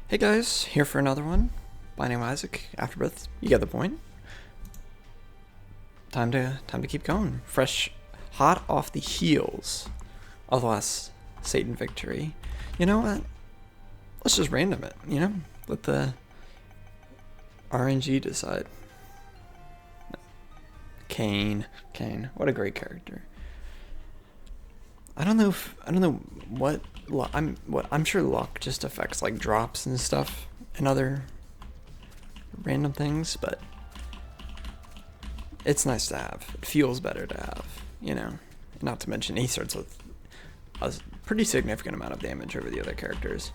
Hey guys, here for another one. Binding of Isaac, Afterbirth. You get the point. Time to keep going. Fresh, hot off the heels of the last Satan victory. You know what? Let's just random it. Let the RNG decide. Kain, what a great character. I don't know what I'm sure luck just affects like drops and stuff and other random things, but it's nice to have. It feels better to have. Not to mention he starts with a pretty significant amount of damage over the other characters.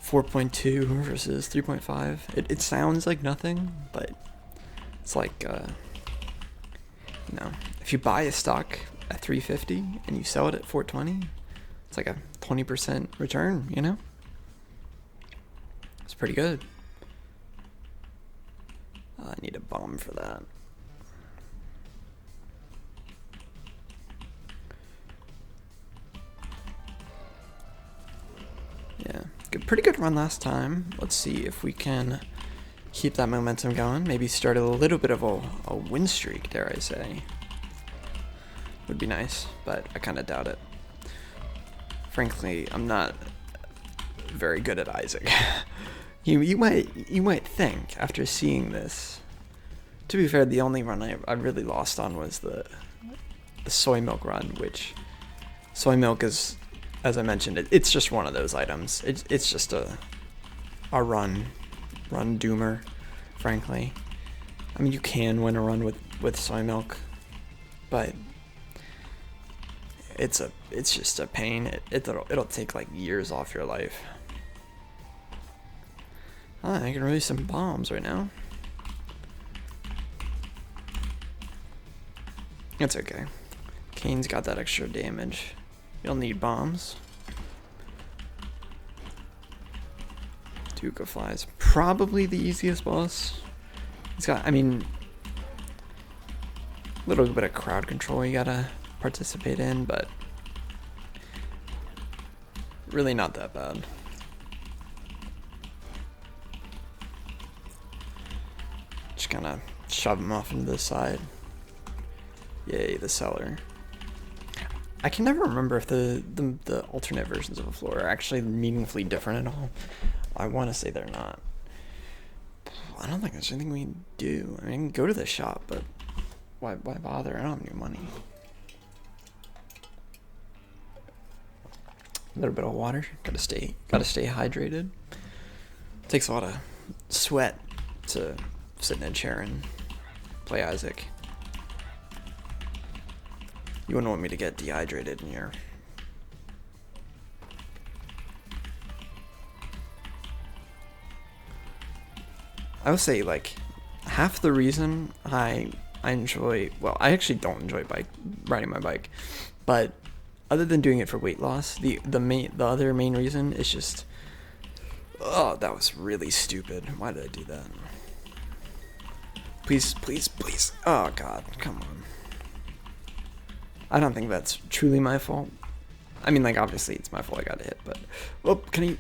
4.2 versus 3.5. It sounds like nothing, but it's like if you buy a stock at 350 and you sell it at 420, it's like a 20% return, It's pretty good. I need a bomb for that. Yeah, pretty good run last time. Let's see if we can keep that momentum going. Maybe start a little bit of a win streak, dare I say. Would be nice, but I kind of doubt it. Frankly, I'm not very good at Isaac. you might think after seeing this. To be fair, the only run I really lost on was the soy milk run, which soy milk is, as I mentioned, it's just one of those items. It's just a run doomer, frankly. I mean, you can win a run with soy milk, but it's just a pain. It'll take like years off your life. I can release some bombs right now. It's okay. Kain's got that extra damage. You'll need bombs. Duke of Flies, probably the easiest boss. It's got, a little bit of crowd control you gotta participate in, but really not that bad. Just kind of shove him off into the side. Yay, the cellar. I can never remember if the alternate versions of a floor are actually meaningfully different at all. I want to say they're not. I don't think there's anything we can do. I mean, go to the shop, but why bother? I don't have any money. A little bit of water. Gotta stay hydrated. Takes a lot of sweat to sit in a chair and play Isaac. You wouldn't want me to get dehydrated in here. I would say like half the reason I enjoy, well, I actually don't enjoy riding my bike, but other than doing it for weight loss, the other main reason is just, oh, that was really stupid. Why did I do that? Please. Oh God, come on. I don't think that's truly my fault. I mean, like, obviously it's my fault I got hit, but, oh, can he?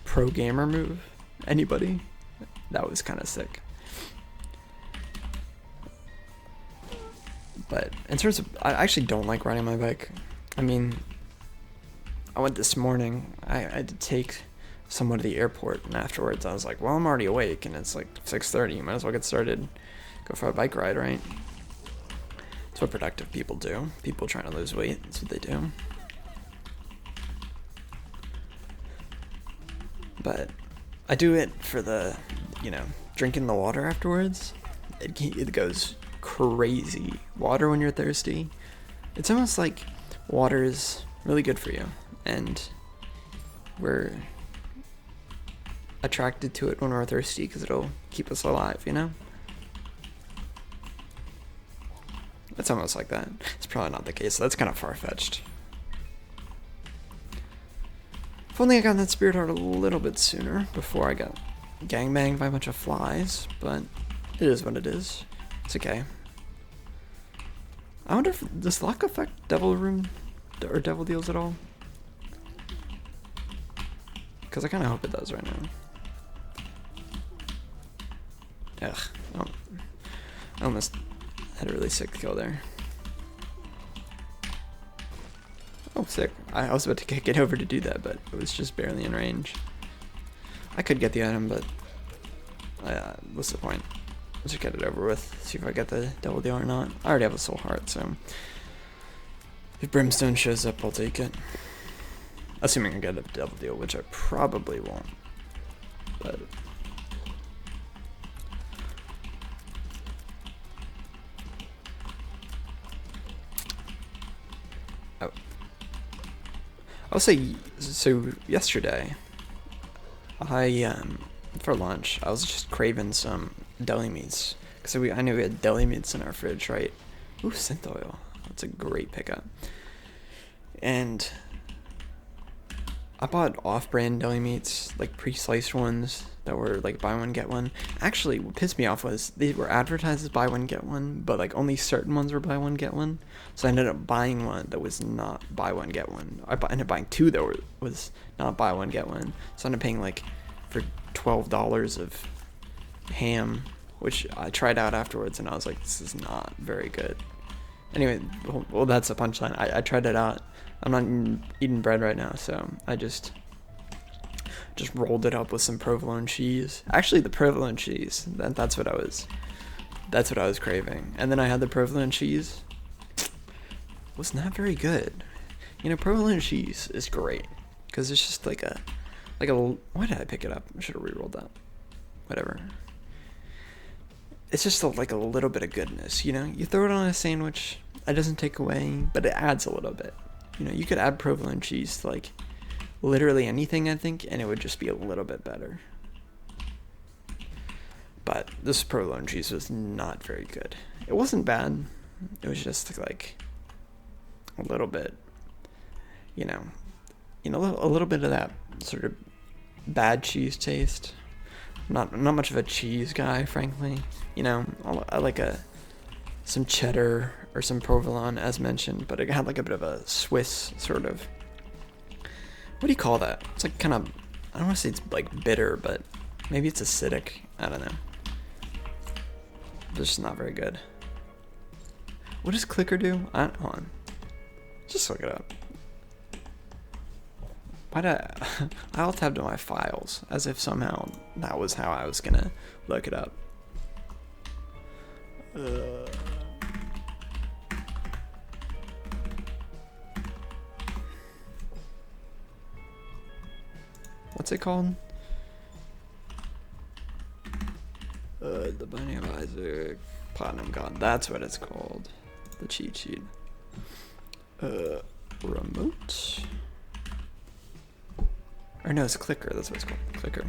Pro gamer move? Anybody? That was kind of sick. But in terms of, I actually don't like riding my bike. I mean, I went this morning. I had to take someone to the airport, and afterwards I was like, well, I'm already awake, and it's like 6:30. You might as well get started. Go for a bike ride, right? That's what productive people do. People trying to lose weight. That's what they do. But I do it for the, drinking the water afterwards. It goes crazy. Water when you're thirsty. It's almost like water is really good for you. And we're attracted to it when we're thirsty because it'll keep us alive, It's almost like that. It's probably not the case. So that's kind of far-fetched. If only I got that spirit heart a little bit sooner before I got gangbanged by a bunch of flies, but it is what it is. It's okay. I wonder if does luck affect devil room or devil deals at all? Because I kind of hope it does right now. Ugh. Oh, I almost had a really sick kill there. Oh, sick. I was about to kick it over to do that, but it was just barely in range. I could get the item, but what's the point? Let's just get it over with. See if I get the double deal or not. I already have a soul heart, so if Brimstone shows up, I'll take it. Assuming I get a double deal, which I probably won't. But I'll say, so yesterday, for lunch, I was just craving some deli meats. Because I knew we had deli meats in our fridge, right? Ooh, synth oil. That's a great pickup. And I bought off-brand deli meats, like pre-sliced ones that were like buy one, get one. Actually, what pissed me off was they were advertised as buy one, get one, but like only certain ones were buy one, get one. So I ended up buying one that was not buy one, get one. I ended up buying two that was not buy one, get one. So I ended up paying like for $12 of ham, which I tried out afterwards and I was like, this is not very good. Anyway, well that's the punchline. I tried it out. I'm not eating bread right now, so I just rolled it up with some provolone cheese. Actually, the provolone cheese, that's what I was craving. And then I had the provolone cheese. Was not very good. You know, provolone cheese is great because it's just like a why did I pick it up? I should have re-rolled that. Whatever. It's just like a little bit of goodness, you know? You throw it on a sandwich, it doesn't take away, but it adds a little bit. You know, you could add provolone cheese to like literally anything, I think, and it would just be a little bit better. But this provolone cheese was not very good. It wasn't bad. It was just like a little bit, you know, a little bit of that sort of bad cheese taste. Not much of a cheese guy, frankly. You know, I like some cheddar or some provolone, as mentioned, but it had like a bit of a Swiss sort of. What do you call that? It's like kind of, I don't want to say it's like bitter, but maybe it's acidic. I don't know. Just not very good. What does clicker do? Hold on. Just look it up. Why did I alt-tabbed to my files as if somehow that was how I was gonna look it up. What's it called? The Binding of Isaac, Platinum God. That's what it's called. The cheat sheet. Remote. Or no, it's clicker. That's what it's called. Clicker.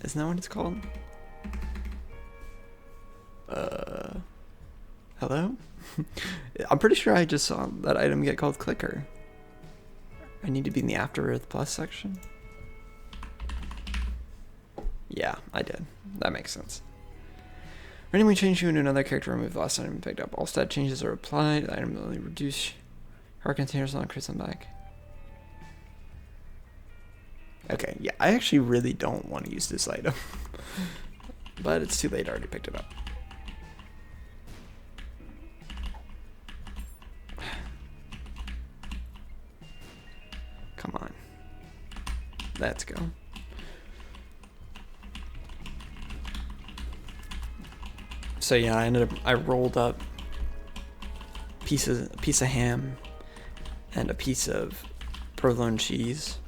Isn't that what it's called? Hello? I'm pretty sure I just saw that item get called clicker. I need to be in the After Earth Plus section. Yeah, I did. That makes sense. Randomly change you into another character, remove the last item you picked up. All stat changes are applied. The item will only reduce heart containers on crits and back. Okay, yeah, I actually really don't want to use this item. But it's too late, I already picked it up. Come on. Let's go. So yeah, I rolled up a piece of ham and a piece of provolone cheese,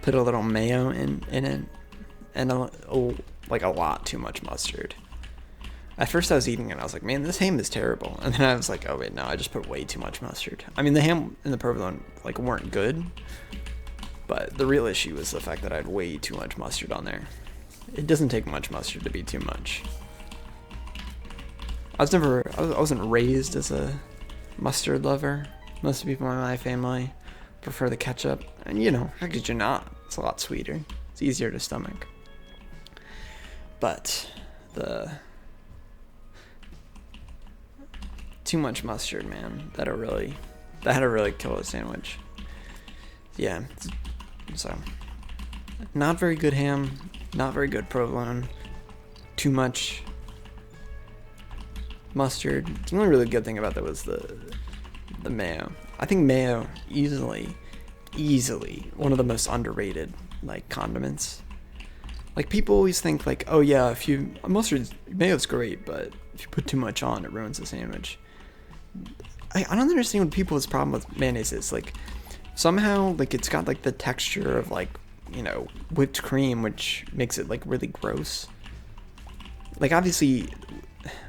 put a little mayo in it, and like a lot too much mustard. At first I was eating it and I was like, man, this ham is terrible. And then I was like, oh wait, no, I just put way too much mustard. I mean, the ham and the provolone like weren't good, but the real issue was the fact that I had way too much mustard on there. It doesn't take much mustard to be too much. I wasn't raised as a mustard lover. Most people in my family prefer the ketchup. And you know, how could you not? It's a lot sweeter. It's easier to stomach. But too much mustard, man, that'll really That'd really kill a sandwich. Yeah, so not very good ham, not very good provolone, too much mustard. The only really good thing about that was the mayo. I think mayo easily one of the most underrated like condiments. Like people always think like, oh yeah, if you mayo's great, but if you put too much on, it ruins the sandwich. I don't understand what people's problem with mayonnaise is. Like somehow like it's got like the texture of like, you know, whipped cream, which makes it like really gross. Like obviously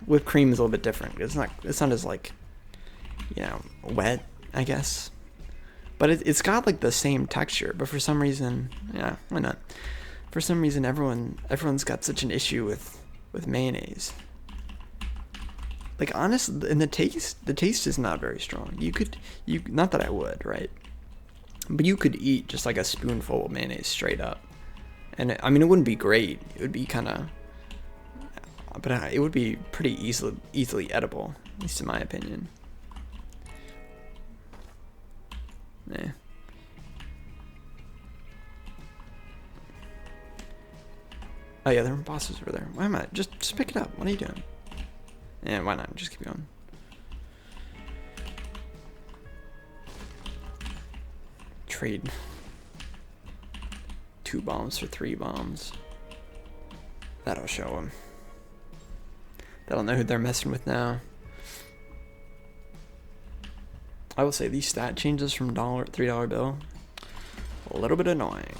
whipped cream is a little bit different. It's not as like, you know, wet, I guess. But it's got like the same texture, but for some reason, yeah, why not? For some reason everyone's got such an issue with mayonnaise. Like honestly, and the taste is not very strong. You not that I would, right? But you could eat just like a spoonful of mayonnaise straight up. And I mean, it wouldn't be great. It would be kind of, but it would be pretty easily edible, at least in my opinion. Yeah. Oh yeah, there were bosses over there. Why am I? Just pick it up. What are you doing? Yeah, why not? Just keep going. Trade 2 bombs for 3 bombs. That'll show them. They'll know who they're messing with now. I will say these stat changes from $3 bill, a little bit annoying.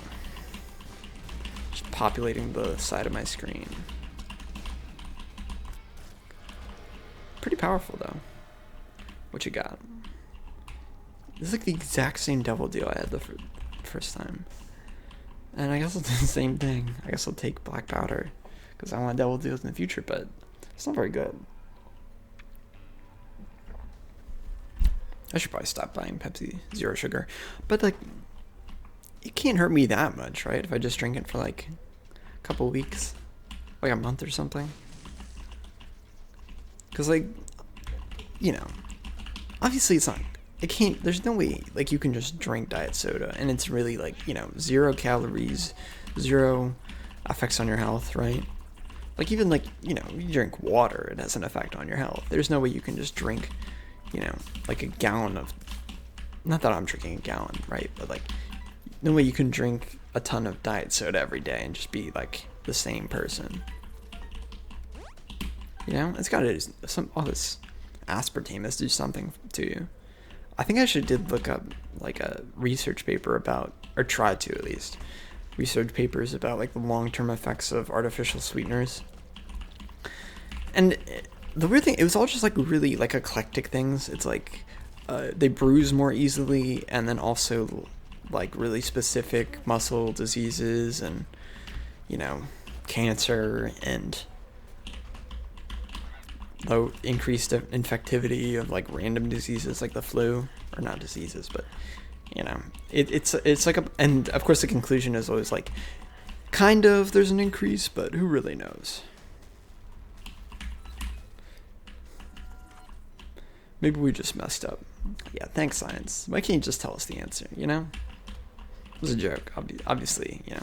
Just populating the side of my screen. Pretty powerful though. What you got? This is like the exact same double deal I had the first time. And I guess I'll do the same thing. I guess I'll take black powder because I want double deals in the future, but it's not very good. I should probably stop buying Pepsi Zero Sugar. But, like, it can't hurt me that much, right? If I just drink it for, like, a couple weeks. Like a month or something. Because, like, you know, obviously it's not, it can't, there's no way, like, you can just drink diet soda and it's really, like, you know, 0 calories, 0 effects on your health, right? Like, even, like, you know, you drink water, it has an effect on your health. There's no way you can just drink, you know, like a gallon of, not that I'm drinking a gallon, right? But like, no way you can drink a ton of diet soda every day and just be like the same person. You know, it's got to do all this aspartame has to do something to you. I think I did look up like a research paper about, or try to at least, research papers about like the long-term effects of artificial sweeteners. And the weird thing, it was all just like really like eclectic things. It's like they bruise more easily, and then also like really specific muscle diseases and, you know, cancer and low increased infectivity of like random diseases like the flu, or not diseases, but you know, it's like and of course the conclusion is always like, kind of there's an increase, but who really knows? Maybe we just messed up. Yeah, thanks, science. Why can't you just tell us the answer, you know? It was a joke. Obviously, you know,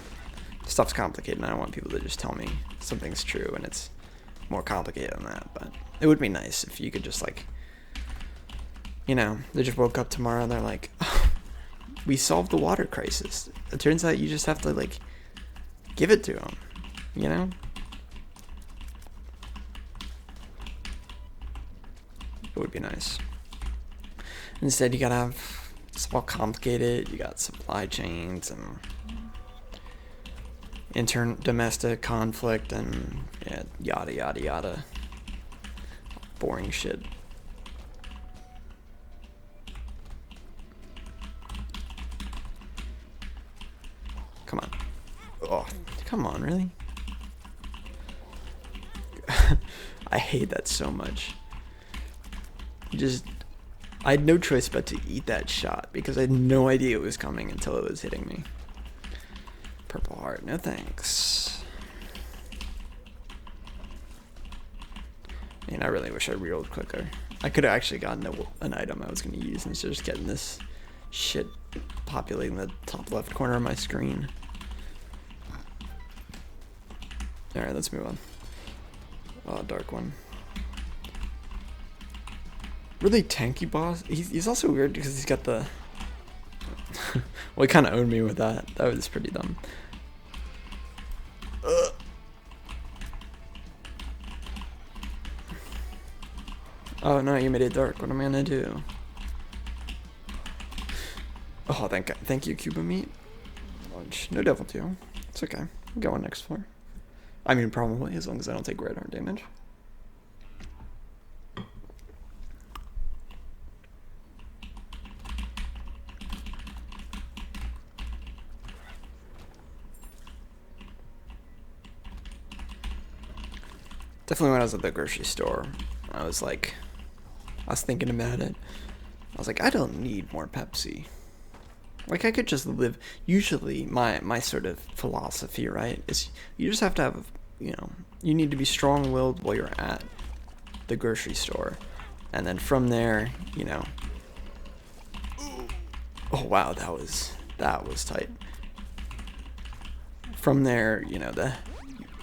stuff's complicated, and I don't want people to just tell me something's true and it's more complicated than that. But it would be nice if you could just, like, you know, they just woke up tomorrow and they're like, oh, we solved the water crisis. It turns out you just have to, like, give it to them, you know? It would be nice. Instead, you gotta have, it's all complicated. You got supply chains and domestic conflict and yeah, yada yada yada. Boring shit. Come on. Oh, come on, really? I hate that so much. I had no choice but to eat that shot because I had no idea it was coming until it was hitting me. Purple heart, no thanks. Man, I really wish I reeled quicker. I could have actually gotten an item I was going to use instead of just getting this shit populating the top left corner of my screen. Alright, let's move on. Oh, dark one. Really tanky boss. He's also weird because he's got the... well, he kind of owned me with that. That was pretty dumb. Oh no, you made it dark. What am I gonna do? Oh, thank you, Cuba Meat. Lunch. No devil deal. It's okay. I'm going next floor. I mean, probably, as long as I don't take red arm damage. Definitely when I was at the grocery store, I was thinking about it. I was like, I don't need more Pepsi. Like, I could just live. Usually, my sort of philosophy, right, is you just have to have, you need to be strong-willed while you're at the grocery store. And then from there, oh, wow, that was tight. From there, you don't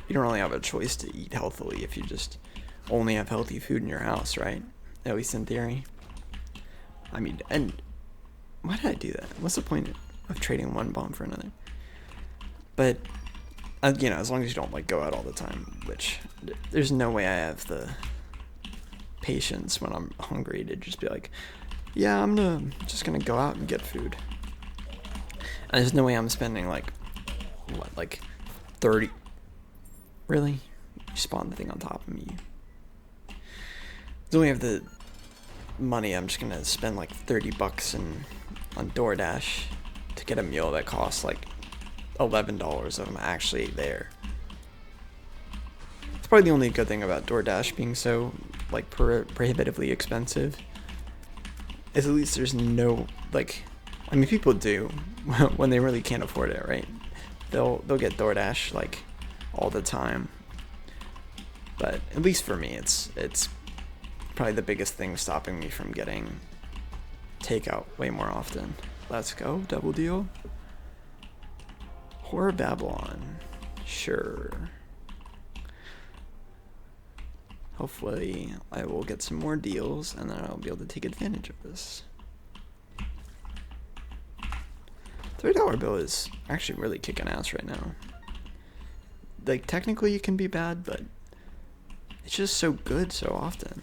really have a choice to eat healthily if you just only have healthy food in your house, right? At least in theory. I mean, and why did I do that? What's the point of trading one bomb for another? But, as long as you don't, go out all the time, which there's no way I have the patience when I'm hungry to just be like, yeah, I'm just gonna go out and get food. And there's no way I'm spending, 30... Really? You spawned the thing on top of me. Don't have the money. I'm just gonna spend $30 on DoorDash to get a meal that costs $11 if I'm actually there. It's probably the only good thing about DoorDash being so prohibitively expensive. Is at least there's no I mean, people do when they really can't afford it, right? They'll get DoorDash all the time. But at least for me, it's probably the biggest thing stopping me from getting takeout way more often. Let's go, double deal. Horror Babylon. Sure. Hopefully I will get some more deals and then I'll be able to take advantage of this. $30 bill is actually really kicking ass right now. Technically it can be bad, but it's just so good so often.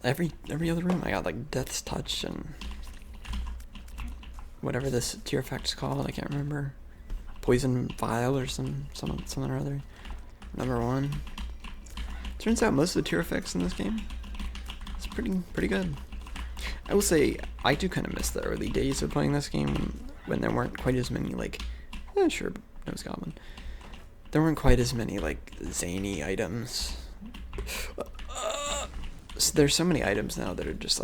Every other room I got Death's Touch and whatever this tier effect's called, I can't remember. Poison Vial or something or other. Number 1. Turns out most of the tier effects in this game is pretty good. I will say I do kind of miss the early days of playing this game when there weren't quite as many sure, Nose Goblin. There weren't quite as many zany items. So there's so many items now that are just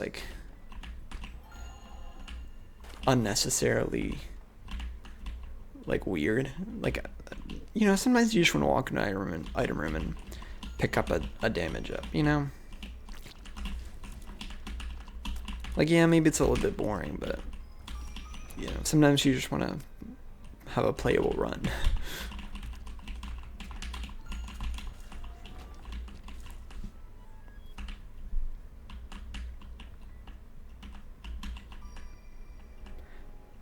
unnecessarily weird. Sometimes you just want to walk in an item room and pick up a damage up, yeah, maybe it's a little bit boring, but sometimes you just want to have a playable run.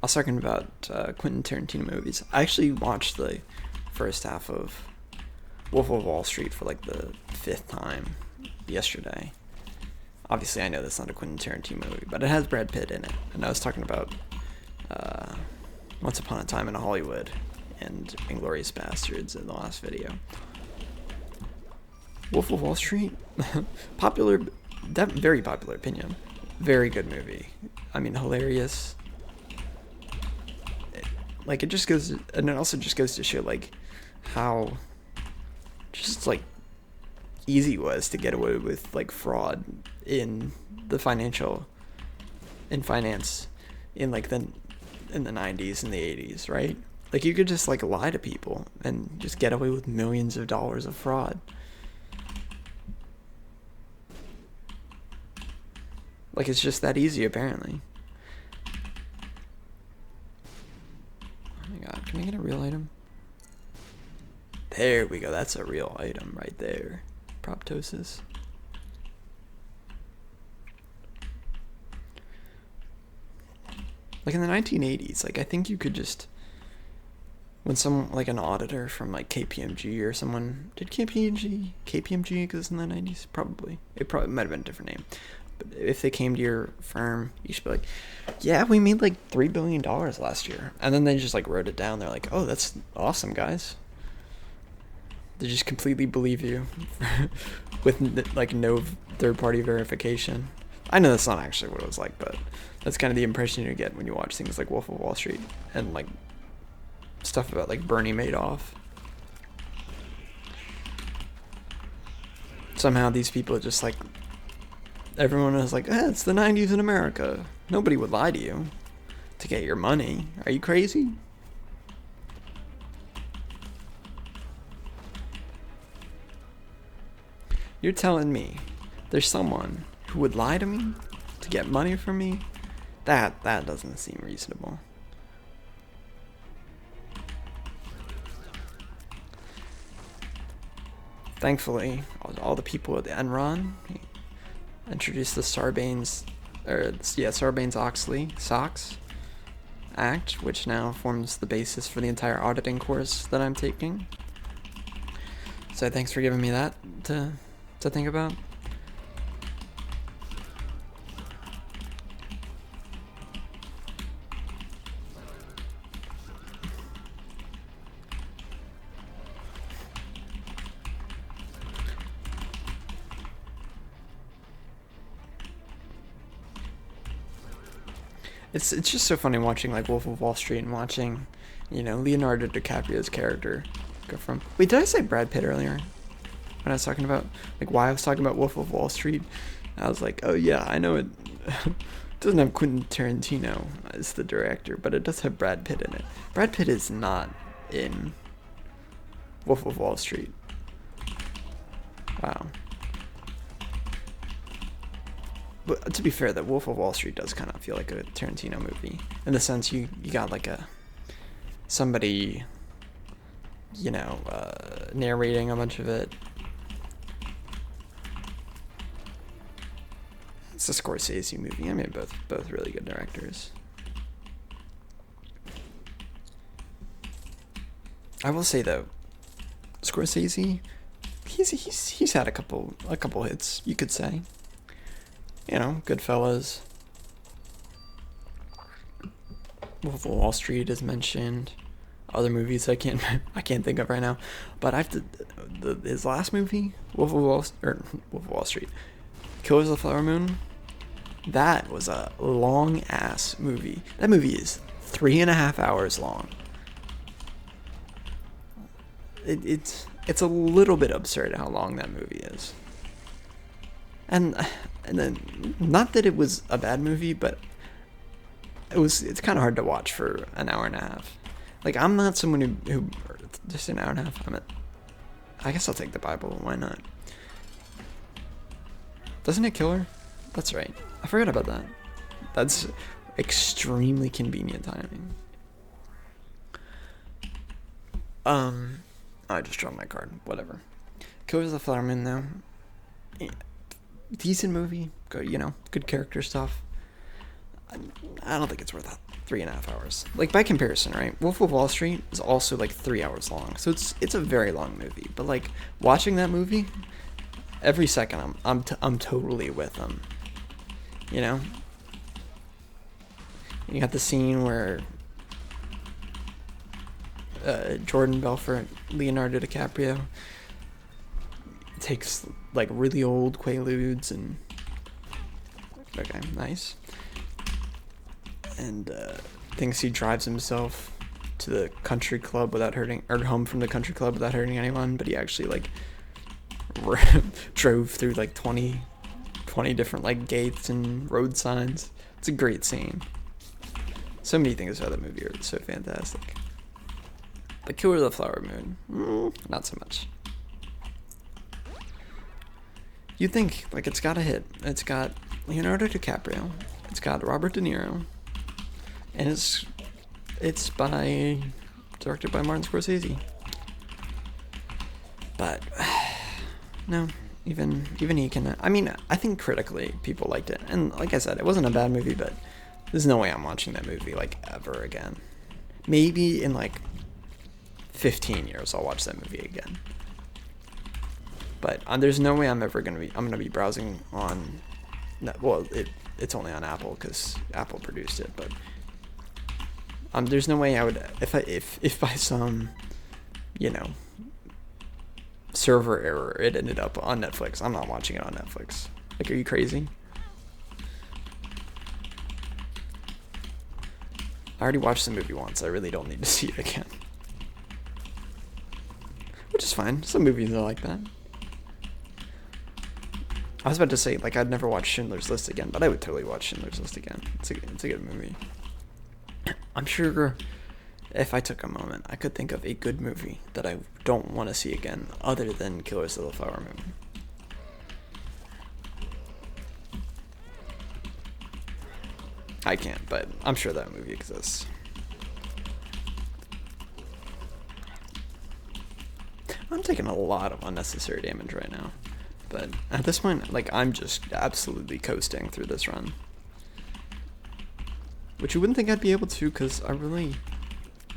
I was talking about Quentin Tarantino movies. I actually watched the first half of Wolf of Wall Street for the 5th time yesterday. Obviously, I know that's not a Quentin Tarantino movie, but it has Brad Pitt in it. And I was talking about Once Upon a Time in Hollywood and Inglourious Basterds in the last video. Wolf of Wall Street, very popular opinion. Very good movie. I mean, hilarious. It just goes, and it also just goes to show how just easy it was to get away with fraud in finance in the 90s and the 80s, right? Like, you could just, like, lie to people and just get away with millions of dollars of fraud. Like, it's just that easy, apparently. Oh my god, can I get a real item? There we go, that's a real item right there. Proptosis. Like, in the 1980s, like, I think you could just... When some, like, an auditor from, like, KPMG or someone... Did KPMG exist in the 90s? Probably. It probably might have been a different name. But if they came to your firm, you should be like, yeah, we made, like, $3 billion last year. And then they just, like, wrote it down. They're like, oh, that's awesome, guys. They just completely believe you with, like, no third-party verification. I know that's not actually what it was like, but that's kind of the impression you get when you watch things like Wolf of Wall Street and, like, stuff about, like, Bernie Madoff. Somehow these people just, like, everyone is like, it's the 90s in America. Nobody would lie to you to get your money. Are you crazy? You're telling me there's someone who would lie to me to get money from me? That doesn't seem reasonable. Thankfully, all the people at Enron introduced the Sarbanes-Oxley SOX Act, which now forms the basis for the entire auditing course that I'm taking. So thanks for giving me that to think about. It's just so funny watching, like, Wolf of Wall Street and watching, you know, Leonardo DiCaprio's character go from... Wait, did I say Brad Pitt earlier? When I was talking about, like, why I was talking about Wolf of Wall Street? I was like, oh yeah, I know it doesn't have Quentin Tarantino as the director, but it does have Brad Pitt in it. Brad Pitt is not in Wolf of Wall Street. Wow. But to be fair, that Wolf of Wall Street does kind of feel like a Tarantino movie, in the sense you got, like, somebody, you know, narrating a bunch of it. It's a Scorsese movie. I mean, both really good directors. I will say though, Scorsese, he's had a couple hits, you could say. You know, Goodfellas, Wolf of Wall Street is mentioned. Other movies I can't think of right now, but his last movie, Wolf of Wall Street, Killers of the Flower Moon. That was a long ass movie. That movie is 3.5 hours long. It's a little bit absurd how long that movie is. And then, not that it was a bad movie, but it's kind of hard to watch for an hour and a half. Like, I'm not someone who just an hour and a half. I guess I'll take the Bible. Why not? Doesn't it kill her? That's right. I forgot about that. That's extremely convenient timing. I just dropped my card. Whatever. Killers of the Flower Moon, though. Yeah. Decent movie. Good, you know, good character stuff. I don't think it's worth 3.5 hours. Like, by comparison, right? Wolf of Wall Street is also like 3 hours long, so it's a very long movie. But like, watching that movie, every second I'm totally with them. You know, you got the scene where Jordan Belfort, Leonardo DiCaprio, takes like really old Quaaludes and okay, nice, and thinks he drives himself to the country club without hurting, or home from the country club without hurting anyone, but he actually like drove through like 20 different like gates and road signs. It's a great scene. So many things about that movie are so fantastic. But Killer of the Flower Moon, not so much. You think, like, it's got a hit. It's got Leonardo DiCaprio. It's got Robert De Niro. And it's directed by Martin Scorsese. But, no, even he can, I mean, I think critically people liked it. And like I said, it wasn't a bad movie, but there's no way I'm watching that movie, like, ever again. Maybe in, like, 15 years I'll watch that movie again. But there's no way I'm gonna be browsing on, well, it's only on Apple because Apple produced it, but there's no way I would, if by some, server error it ended up on Netflix, I'm not watching it on Netflix. Like, are you crazy? I already watched the movie once. I really don't need to see it again. Which is fine. Some movies are like that. I was about to say, like, I'd never watch Schindler's List again, but I would totally watch Schindler's List again. It's a good movie. I'm sure if I took a moment, I could think of a good movie that I don't want to see again, other than Killers of the Flower Moon. I can't, but I'm sure that movie exists. I'm taking a lot of unnecessary damage right now. But at this point, like, I'm just absolutely coasting through this run. Which you wouldn't think I'd be able to, because I don't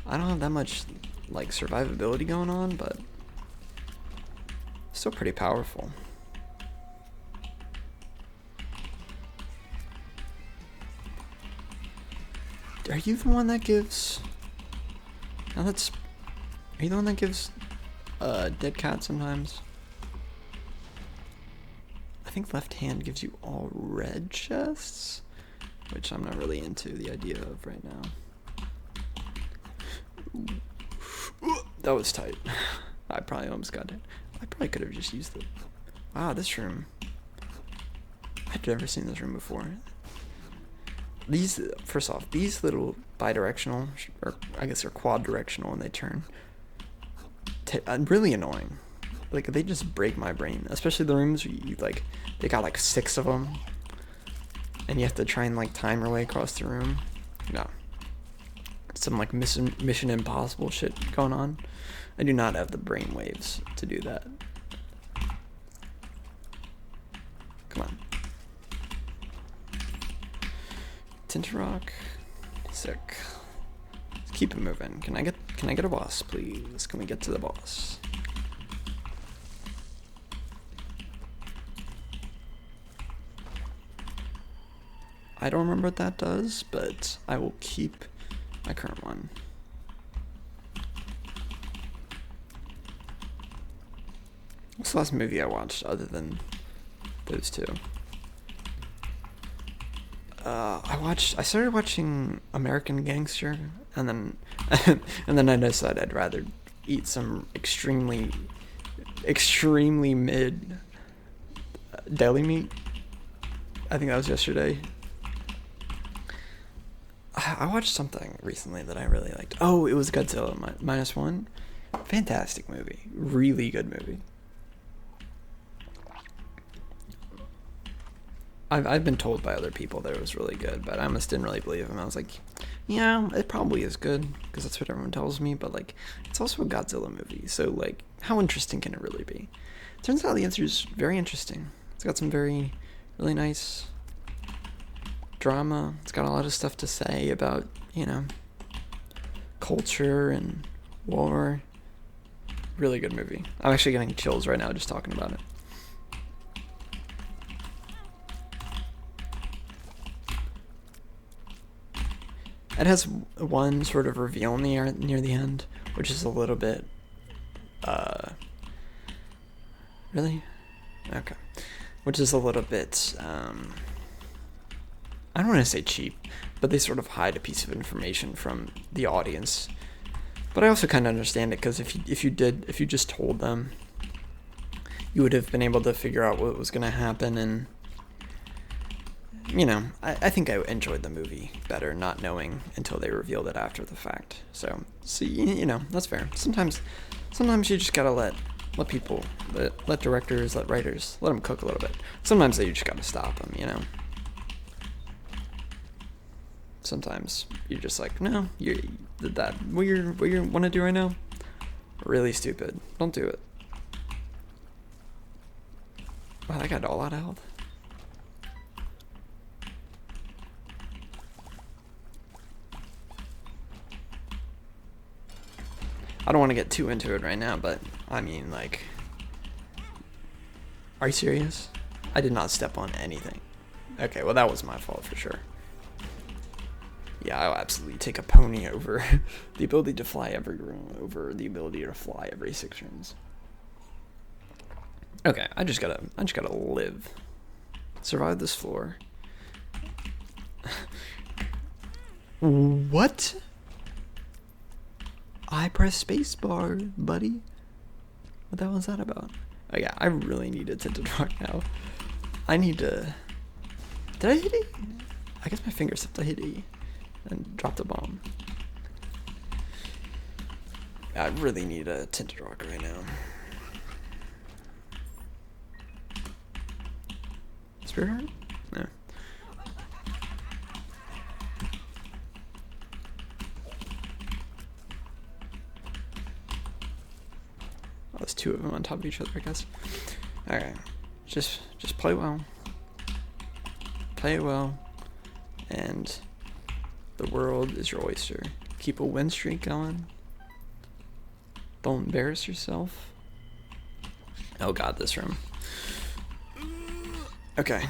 have that much, like, survivability going on, but still pretty powerful. Are you the one that gives... Are you the one that gives dead cat sometimes? I think left hand gives you all red chests, which I'm not really into the idea of right now. That was tight. I probably almost got it. I probably could have just used it. Wow, this room. I'd never seen this room before. First off, these little bi-directional, or I guess they're quad-directional when they turn. Really annoying. Like, they just break my brain. Especially the rooms where they got like 6 of them. And you have to try and, like, time your way across the room. No. Some, like, Mission Impossible shit going on. I do not have the brain waves to do that. Come on. Tinterrock. Sick. Let's keep it moving. Can I get a boss, please? Can we get to the boss? I don't remember what that does, but I will keep my current one. What's the last movie I watched other than those two? I started watching American Gangster, and then I decided I'd rather eat some extremely mid deli meat. I think that was yesterday. I watched something recently that I really liked. Oh, it was Godzilla -1. Fantastic movie. Really good movie. I've been told by other people that it was really good, but I almost didn't really believe him. I was like, yeah, it probably is good, because that's what everyone tells me, but, like, it's also a Godzilla movie, so, like, how interesting can it really be? Turns out the answer is very interesting. It's got some really nice drama. It's got a lot of stuff to say about, culture and war. Really good movie. I'm actually getting chills right now just talking about it. It has one sort of reveal near the end, which is a little bit, really? Okay. Which is a little bit, I don't want to say cheap, but they sort of hide a piece of information from the audience. But I also kind of understand it, because if you just told them, you would have been able to figure out what was going to happen, and you know, I think I enjoyed the movie better not knowing until they revealed it after the fact. So you know, that's fair. Sometimes you just gotta let people, let directors, let writers, let them cook a little bit. Sometimes you just gotta stop them, you know. Sometimes you're just like, no, what you want to do right now, really stupid. Don't do it. Wow, that got all out of health. I don't want to get too into it right now, but I mean, like, are you serious? I did not step on anything. Okay, well, that was my fault for sure. Yeah, I'll absolutely take a pony over the ability to fly over the ability to fly every 6 rooms. Okay, I just gotta live. Survive this floor. What? I press spacebar, buddy. What the hell was that about? Oh yeah, I really need a tinted rock now. I need to... Did I hit E? I guess my finger slipped. I hit E and dropped a bomb. I really need a tinted rock right now. Spirit heart? No. Oh, there's 2 of them on top of each other, I guess. Alright. Just play well. Play well. And the world is your oyster. Keep a win streak going. Don't embarrass yourself. Oh god, this room. Okay.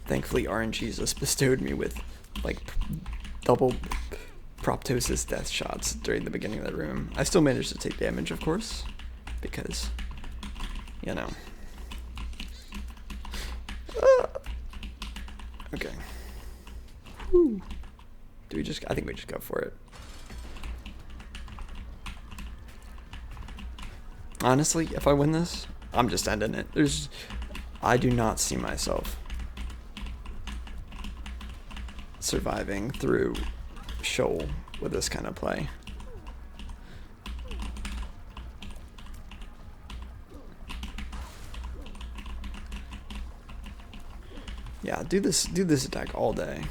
Thankfully, RNGesus bestowed me with, like, double proptosis death shots during the beginning of that room. I still managed to take damage, of course, because, you know. Okay. Whew. I think we just go for it. Honestly, if I win this, I'm just ending it. I do not see myself surviving through Shoal with this kind of play. Yeah, do this attack all day.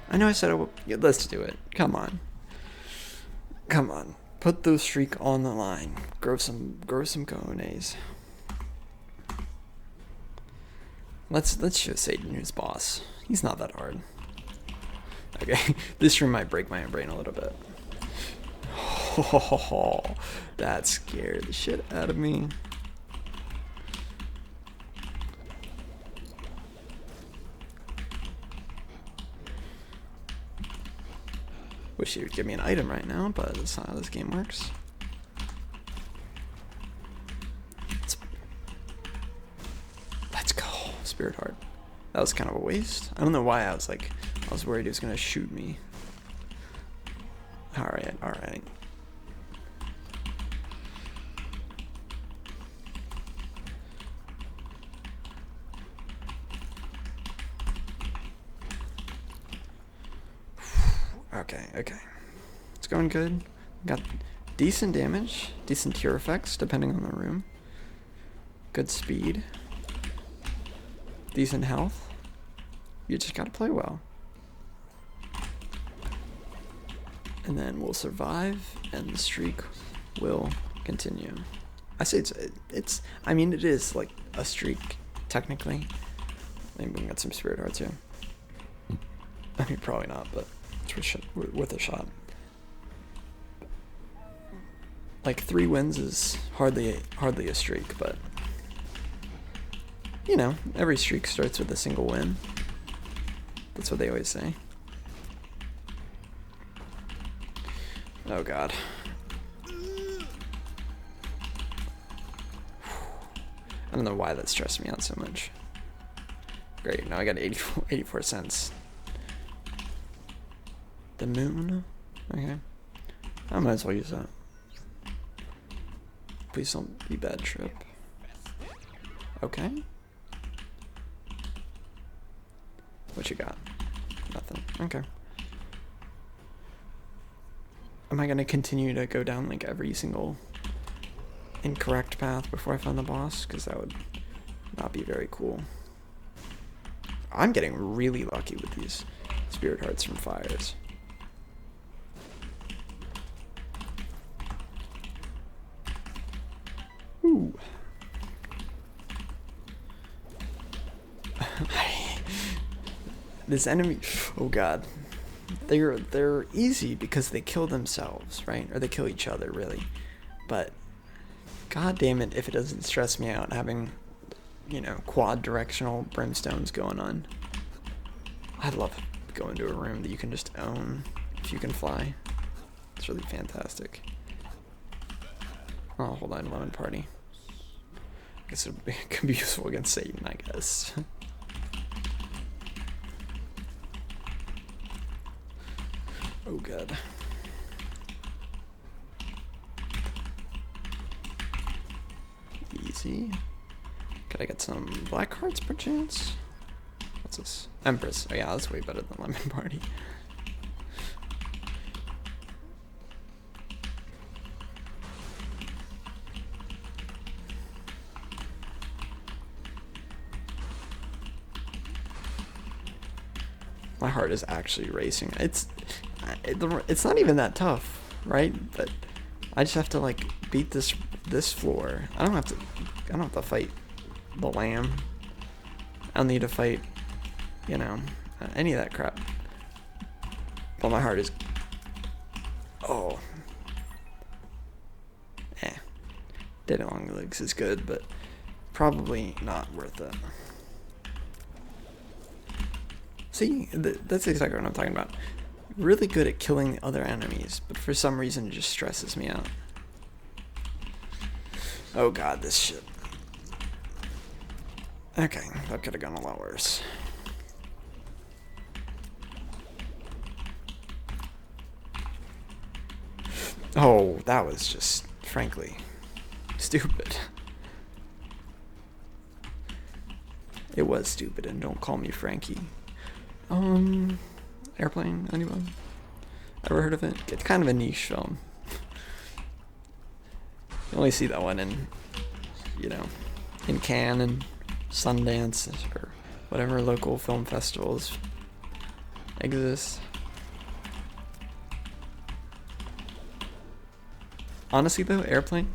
I know I said yeah, let's do it. Come on. Come on. Put the streak on the line. Grow some cojones. Let's show Satan who's boss. He's not that hard. Okay, this room might break my brain a little bit. Oh, that scared the shit out of me. Wish he would give me an item right now, but that's not how this game works. Let's go. Spirit Heart. That was kind of a waste. I don't know why I was worried he was gonna shoot me. Alright. Okay. It's going good. Got decent damage, decent tear effects, depending on the room. Good speed. Decent health. You just gotta play well. And then we'll survive, and the streak will continue. I say I mean, it is like a streak, technically. Maybe we can get some Spirit Hearts here. I mean, probably not, but it's worth a shot. Like 3 wins is hardly a streak, but you know, every streak starts with a single win. That's what they always say. Oh god. I don't know why that stressed me out so much. Great, now I got 84 cents. The moon? Okay. I might as well use that. Please don't be bad trip. Okay. What you got? Nothing. Okay. Am I gonna continue to go down like every single incorrect path before I find the boss? Because that would not be very cool. I'm getting really lucky with these spirit hearts from fires. Ooh. This enemy, oh god. They're easy because they kill themselves, right? Or they kill each other, really. But god damn it if it doesn't stress me out having, you know, quad directional brimstones going on. I'd love going to a room that you can just own if you can fly. It's really fantastic. Oh, hold on, Lemon Party. I guess it could be useful against Satan, I guess. Oh god. Easy. Could I get some black hearts perchance? What's this? Empress. Oh yeah, that's way better than Lemon Party. My heart is actually racing. It's not even that tough, right? But I just have to like beat this floor. I don't have to fight the lamb. I don't need to fight, you know, any of that crap. But my heart is, oh, Dead Long Legs is good, but probably not worth it. See, that's exactly what I'm talking about. Really good at killing the other enemies, but for some reason it just stresses me out. Oh god, this shit. Okay, that could have gone a lot worse. Oh, that was just, frankly, stupid. It was stupid, and don't call me Frankie. Airplane, anyone? Ever heard of it? It's kind of a niche film. You only see that one in, you know, in Cannes and Sundance or whatever local film festivals exist. Honestly though, Airplane,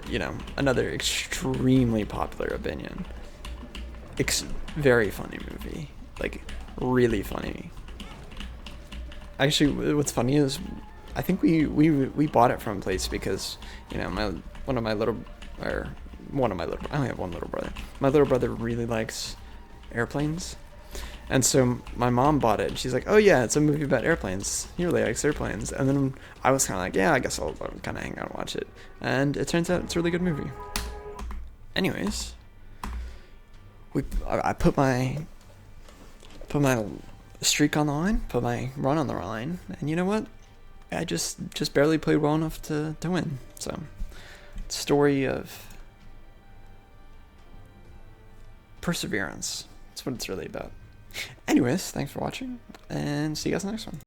you know, another extremely popular opinion. Very funny movie. Like, really funny. Actually, what's funny is, I think we bought it from a place because, you know, I only have one little brother. My little brother really likes airplanes, and so my mom bought it. And she's like, "Oh yeah, it's a movie about airplanes. He really likes airplanes." And then I was kind of like, "Yeah, I guess I'll kind of hang out and watch it." And it turns out it's a really good movie. Anyways, I put my streak on the line, put my run on the line, and you know what? I just barely played well enough to win. So, story of perseverance. That's what it's really about. Anyways, thanks for watching, and see you guys in the next one.